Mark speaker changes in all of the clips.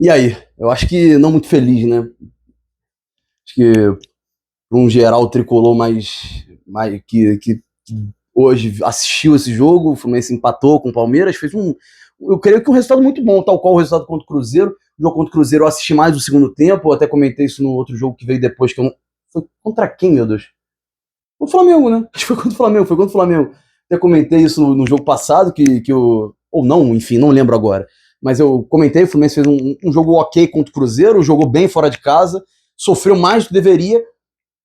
Speaker 1: E aí? Eu acho que não muito feliz, né? Acho que, por um geral, o tricolor que hoje assistiu esse jogo, o Fluminense empatou com o Palmeiras, fez eu creio que um resultado muito bom, tal qual o resultado contra o Cruzeiro. O jogo contra o Cruzeiro eu assisti mais o segundo tempo, eu até comentei isso no outro jogo que veio depois, que eu não... Foi contra quem, meu Deus? O Flamengo, né? Acho que foi contra o Flamengo. Até comentei isso no jogo passado, que eu... Ou não, enfim, não lembro agora. Mas eu comentei, o Fluminense fez um jogo ok contra o Cruzeiro, jogou bem fora de casa, sofreu mais do que deveria,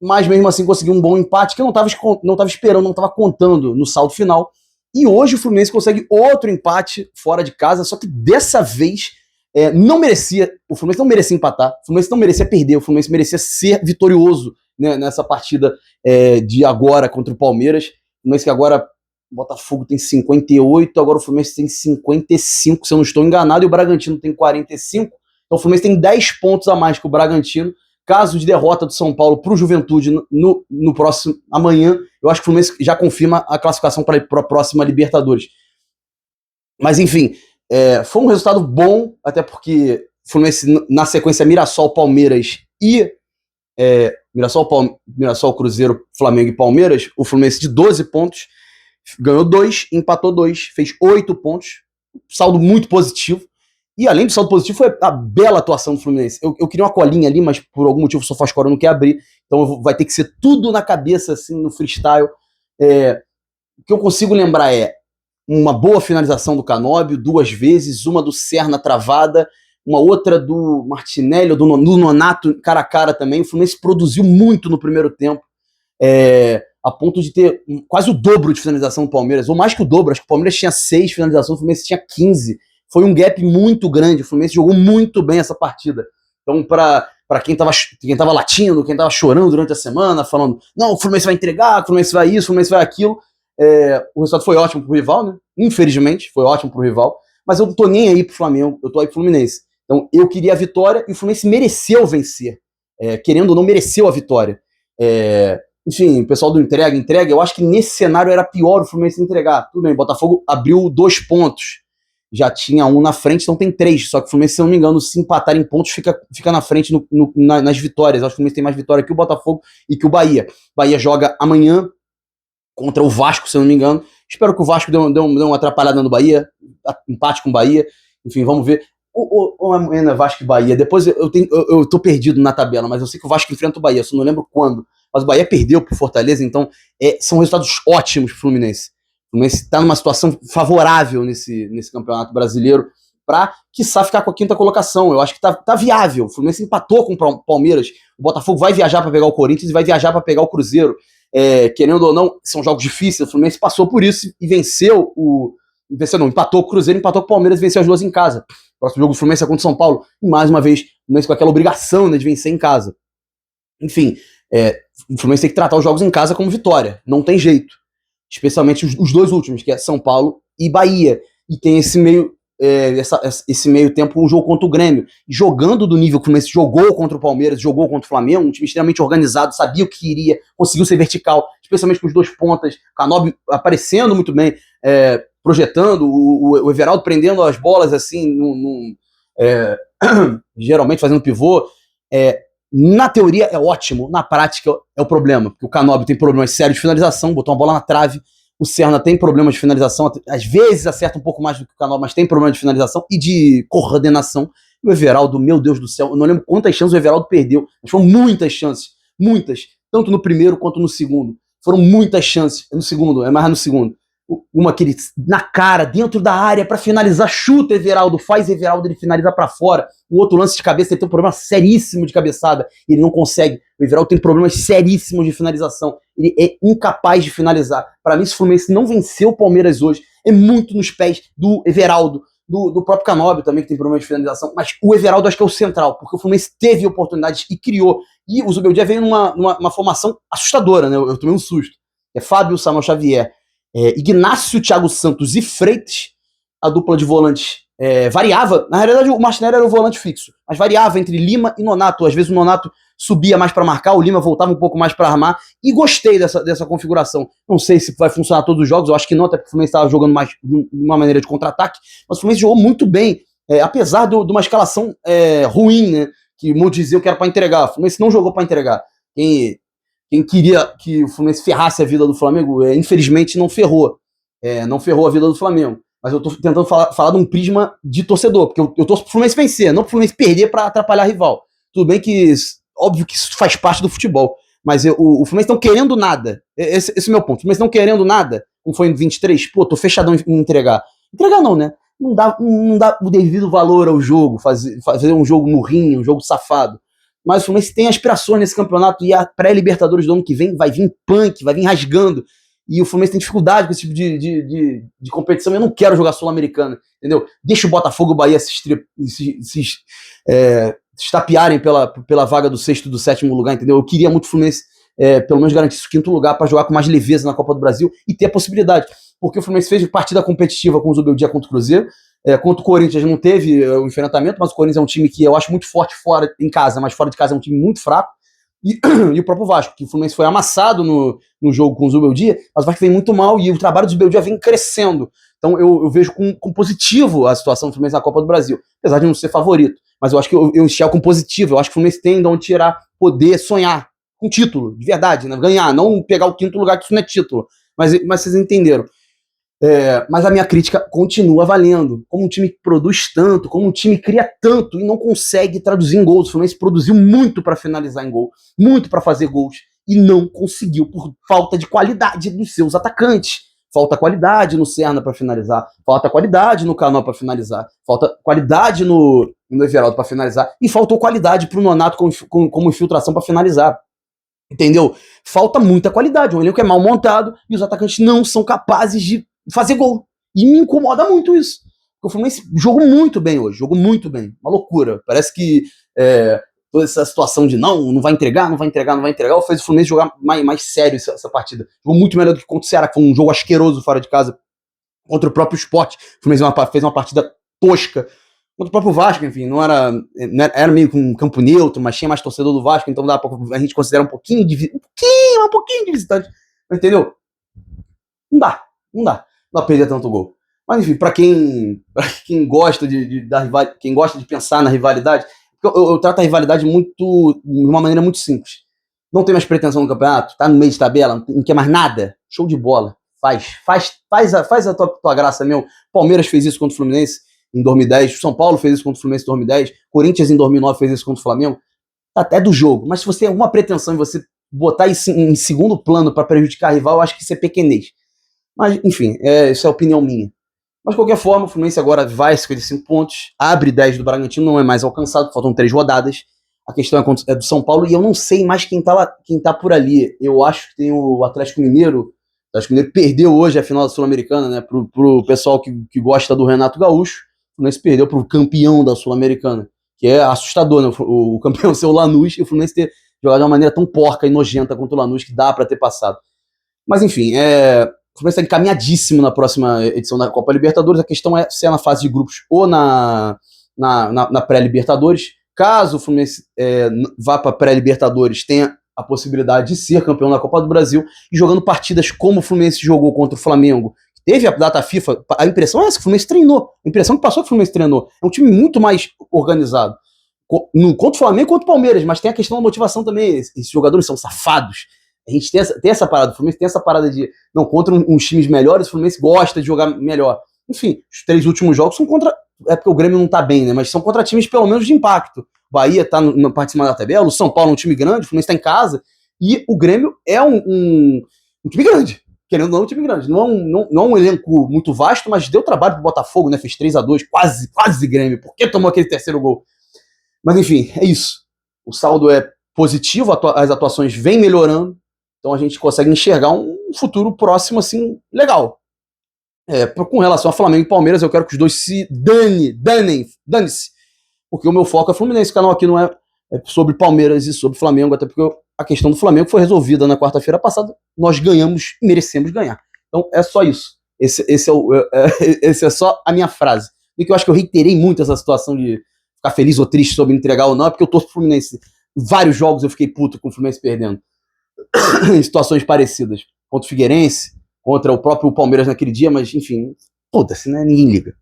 Speaker 1: mas mesmo assim conseguiu um bom empate que eu não estava esperando, não estava contando no saldo final. E hoje o Fluminense consegue outro empate fora de casa, só que dessa vez não merecia, o Fluminense não merecia empatar, o Fluminense não merecia perder, o Fluminense merecia ser vitorioso, né, nessa partida de agora contra o Palmeiras. O Fluminense que agora, o Botafogo tem 58, agora o Fluminense tem 55, se eu não estou enganado, e o Bragantino tem 45, então o Fluminense tem 10 pontos a mais que o Bragantino. Caso de derrota do São Paulo para o Juventude no próximo amanhã, eu acho que o Fluminense já confirma a classificação para a próxima Libertadores. Mas enfim, foi um resultado bom, até porque o Fluminense na sequência Mirassol, Palmeiras e Mirassol, Cruzeiro, Flamengo e Palmeiras, o Fluminense de 12 pontos, ganhou 2, empatou 2, fez 8 pontos, saldo muito positivo. E além do saldo positivo, foi a bela atuação do Fluminense. Eu queria uma colinha ali, mas por algum motivo o SofaScore não quer abrir. Então vai ter que ser tudo na cabeça, assim, no freestyle. O que eu consigo lembrar é uma boa finalização do Canóbio, 2 vezes, uma do Serna travada, uma outra do Martinelli, do Nonato cara a cara também. O Fluminense produziu muito no primeiro tempo, a ponto de ter quase o dobro de finalização do Palmeiras, ou mais que o dobro. Acho que o Palmeiras tinha 6 finalizações, o Fluminense tinha 15. Foi um gap muito grande, o Fluminense jogou muito bem essa partida. Então, para quem tava latindo, quem tava chorando durante a semana, falando, não, o Fluminense vai entregar, o Fluminense vai isso, o Fluminense vai aquilo, o resultado foi ótimo pro rival, né? Infelizmente, foi ótimo pro rival, mas eu não tô nem aí pro Flamengo, eu tô aí pro Fluminense. Então, eu queria a vitória e o Fluminense mereceu vencer. Querendo ou não, mereceu a vitória. Enfim, o pessoal do entrega, eu acho que nesse cenário era pior o Fluminense entregar. Tudo bem, o Botafogo abriu 2 pontos, já tinha 1 na frente, então tem 3. Só que o Fluminense, se não me engano, se empatar em pontos, fica na frente nas vitórias. Acho que o Fluminense tem mais vitória que o Botafogo e que o Bahia. O Bahia joga amanhã contra o Vasco, se eu não me engano. Espero que o Vasco dê uma atrapalhada no Bahia, empate com o Bahia. Enfim, vamos ver. Amanhã é Vasco e Bahia. Depois eu tô perdido na tabela, mas eu sei que o Vasco enfrenta o Bahia, só não lembro quando. Mas o Bahia perdeu pro Fortaleza, então são resultados ótimos pro Fluminense. O Fluminense está numa situação favorável nesse campeonato brasileiro para, quiçá, ficar com a 5ª colocação. Eu acho que tá viável. O Fluminense empatou com o Palmeiras. O Botafogo vai viajar para pegar o Corinthians e vai viajar para pegar o Cruzeiro. Querendo ou não, são jogos difíceis. O Fluminense passou por isso e empatou com o Cruzeiro, empatou com o Palmeiras e venceu as 2 em casa. O próximo jogo do Fluminense é contra o São Paulo. E mais uma vez, o Fluminense com aquela obrigação, né, de vencer em casa. Enfim, o Fluminense tem que tratar os jogos em casa como vitória. Não tem jeito. Especialmente os 2 últimos, que é São Paulo e Bahia. E tem esse meio tempo um jogo contra o Grêmio. Jogando do nível que o Fluminense jogou contra o Palmeiras, jogou contra o Flamengo, um time extremamente organizado, sabia o que queria, conseguiu ser vertical, especialmente com os 2 pontas, Canóbio aparecendo muito bem, projetando, o Everaldo prendendo as bolas assim, geralmente fazendo pivô. Na teoria é ótimo, na prática é o problema, porque o Canóbio tem problemas sérios de finalização, botou uma bola na trave, o Serna tem problemas de finalização, às vezes acerta um pouco mais do que o Canóbio, mas tem problemas de finalização e de coordenação. O Everaldo, meu Deus do céu, eu não lembro quantas chances o Everaldo perdeu, mas foram muitas chances, muitas, tanto no primeiro quanto no segundo. Foram muitas chances, no segundo, mais no segundo. Uma que ele, na cara, dentro da área, para finalizar, chuta Everaldo, faz Everaldo, ele finaliza para fora. O outro lance de cabeça, ele tem um problema seríssimo de cabeçada, ele não consegue. O Everaldo tem problemas seríssimos de finalização, ele é incapaz de finalizar. Para mim, se o Fluminense não venceu o Palmeiras hoje, é muito nos pés do Everaldo, do próprio Canóbio também, que tem problemas de finalização, mas o Everaldo acho que é o central, porque o Fluminense teve oportunidades e criou. E o Zubeldia veio numa formação assustadora, né? Eu tomei um susto. Fábio, Samuel Xavier, Ignácio, Thiago Santos e Freitas, a dupla de volantes variava. Na realidade, o Martinelli era o volante fixo, mas variava entre Lima e Nonato. Às vezes o Nonato subia mais para marcar, o Lima voltava um pouco mais para armar, e gostei dessa configuração. Não sei se vai funcionar todos os jogos, eu acho que não, até porque o Fluminense estava jogando mais de uma maneira de contra-ataque, mas o Fluminense jogou muito bem apesar de uma escalação ruim, né? Que muitos diziam que era para entregar. O Fluminense não jogou para entregar. Quem queria que o Fluminense ferrasse a vida do Flamengo, infelizmente não ferrou. Não ferrou a vida do Flamengo. Mas eu tô tentando falar de um prisma de torcedor, porque eu torço pro Fluminense vencer, não pro Fluminense perder para atrapalhar rival. Tudo bem que, óbvio que isso faz parte do futebol, mas o Fluminense não querendo nada. Esse é o meu ponto. O Fluminense não querendo nada, como foi em 23, pô, tô fechadão em entregar. Entregar não, né? Não dá o devido valor ao jogo, fazer um jogo murrinho, um jogo safado. Mas o Fluminense tem aspirações nesse campeonato e a pré-Libertadores do ano que vem vai vir punk, vai vir rasgando. E o Fluminense tem dificuldade com esse tipo de competição. Eu não quero jogar Sul-Americana, entendeu? Deixa o Botafogo e o Bahia se estapearem pela vaga do sexto e do sétimo lugar, entendeu? Eu queria muito o Fluminense pelo menos garantisse o quinto lugar para jogar com mais leveza na Copa do Brasil e ter a possibilidade. Porque o Fluminense fez partida competitiva com o Zubeldia contra o Cruzeiro. Contra o Corinthians não teve o enfrentamento, mas o Corinthians é um time que eu acho muito forte fora em casa, mas fora de casa é um time muito fraco. E o próprio Vasco, que o Fluminense foi amassado no jogo com o Zubeldia, mas o Vasco vem muito mal e o trabalho do Zubeldia vem crescendo. Então eu vejo com positivo a situação do Fluminense na Copa do Brasil, apesar de não ser favorito. Mas eu acho que eu enxergo com positivo. Eu acho que o Fluminense tem de onde tirar, poder sonhar com título, de verdade, né? Ganhar, não pegar o quinto lugar, que isso não é título. Mas vocês entenderam. Mas a minha crítica continua valendo. Como um time que produz tanto, como um time que cria tanto e não consegue traduzir em gols. O Fluminense produziu muito para finalizar em gol, muito para fazer gols e não conseguiu por falta de qualidade dos seus atacantes. Falta qualidade no Serna para finalizar, falta qualidade no Cano para finalizar, falta qualidade no Everaldo para finalizar e faltou qualidade para o Nonato como infiltração para finalizar. Entendeu? Falta muita qualidade. O elenco é mal montado e os atacantes não são capazes de fazer gol. E me incomoda muito isso. Porque o Fluminense jogou muito bem hoje. Jogou muito bem. Uma loucura. Parece que toda essa situação de não vai entregar, fez o Fluminense jogar mais sério essa partida. Jogou muito melhor do que contra o Ceará, que foi um jogo asqueroso fora de casa. Contra o próprio Sport. O Fluminense fez uma partida tosca. Contra o próprio Vasco, enfim, era meio com um campo neutro, mas tinha mais torcedor do Vasco, então dá pra a gente considerar um pouquinho de visitante. Entendeu? Não dá pra perder tanto gol. Mas enfim, pra quem gosta quem gosta de pensar na rivalidade, eu trato a rivalidade de uma maneira muito simples. Não tem mais pretensão no campeonato, tá no meio de tabela, não quer mais nada, show de bola. Faz a tua graça, meu. Palmeiras fez isso contra o Fluminense em 2010, São Paulo fez isso contra o Fluminense em 2010, Corinthians em 2009 fez isso contra o Flamengo. Tá até do jogo, mas se você tem alguma pretensão em você botar isso em segundo plano para prejudicar a rival, eu acho que isso é pequenez. Mas, enfim, isso é opinião minha. Mas, de qualquer forma, o Fluminense agora vai 55 pontos, abre 10 do Bragantino, não é mais alcançado, faltam 3 rodadas. A questão é do São Paulo, e eu não sei mais quem tá por ali. Eu acho que tem o Atlético Mineiro. O Atlético Mineiro perdeu hoje a final da Sul-Americana, né, pro pessoal que gosta do Renato Gaúcho. O Fluminense perdeu pro campeão da Sul-Americana, que é assustador, né? O campeão ser o Lanús, e o Fluminense ter jogado de uma maneira tão porca e nojenta contra o Lanús que dá para ter passado. Mas, enfim, o Fluminense está encaminhadíssimo na próxima edição da Copa Libertadores. A questão é se é na fase de grupos ou na pré-Libertadores. Caso o Fluminense vá para pré-Libertadores, tenha a possibilidade de ser campeão da Copa do Brasil e jogando partidas como o Fluminense jogou contra o Flamengo. Teve a data FIFA, a impressão é essa, que o Fluminense treinou. A impressão que passou é que o Fluminense treinou. É um time muito mais organizado. Contra o Flamengo e contra o Palmeiras, mas tem a questão da motivação também. Esses jogadores são safados. A gente tem essa parada, o Fluminense tem essa parada de, não, contra uns times melhores, o Fluminense gosta de jogar melhor. Enfim, os 3 últimos jogos são contra, porque o Grêmio não tá bem, né, mas são contra times pelo menos de impacto. O Bahia tá na parte de cima da tabela, o São Paulo é um time grande, o Fluminense tá em casa, e o Grêmio é um time grande, querendo ou não, um time grande. Não é um elenco muito vasto, mas deu trabalho pro Botafogo, né, fez 3-2, quase Grêmio, porque tomou aquele terceiro gol. Mas enfim, é isso. O saldo é positivo, as atuações vêm melhorando, então a gente consegue enxergar um futuro próximo, assim, legal. Com relação a Flamengo e Palmeiras, eu quero que os dois se dane-se. Porque o meu foco é Fluminense. Esse canal aqui não é sobre Palmeiras e sobre Flamengo, até porque a questão do Flamengo foi resolvida na quarta-feira passada. Nós ganhamos e merecemos ganhar. Então é só isso. Esse é só a minha frase. E que eu acho que eu reiterei muito essa situação de ficar feliz ou triste sobre entregar ou não, é porque eu torço pro Fluminense. Vários jogos eu fiquei puto com o Fluminense perdendo. Em situações parecidas. Contra o Figueirense, contra o próprio Palmeiras naquele dia, mas enfim, foda-se, né? Ninguém liga.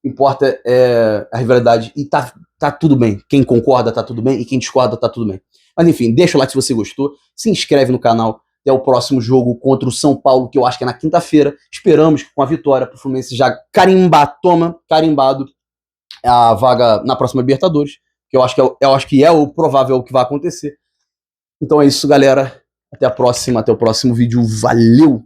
Speaker 1: importa é a rivalidade. E tá tudo bem. Quem concorda tá tudo bem, e quem discorda tá tudo bem. Mas enfim, deixa o like se você gostou, se inscreve no canal. Até o próximo jogo contra o São Paulo, que eu acho que é na quinta-feira. Esperamos com a vitória pro Fluminense já carimbado a vaga na próxima Libertadores, que eu acho que é o provável que vai acontecer. Então é isso, galera. Até a próxima, até o próximo vídeo. Valeu!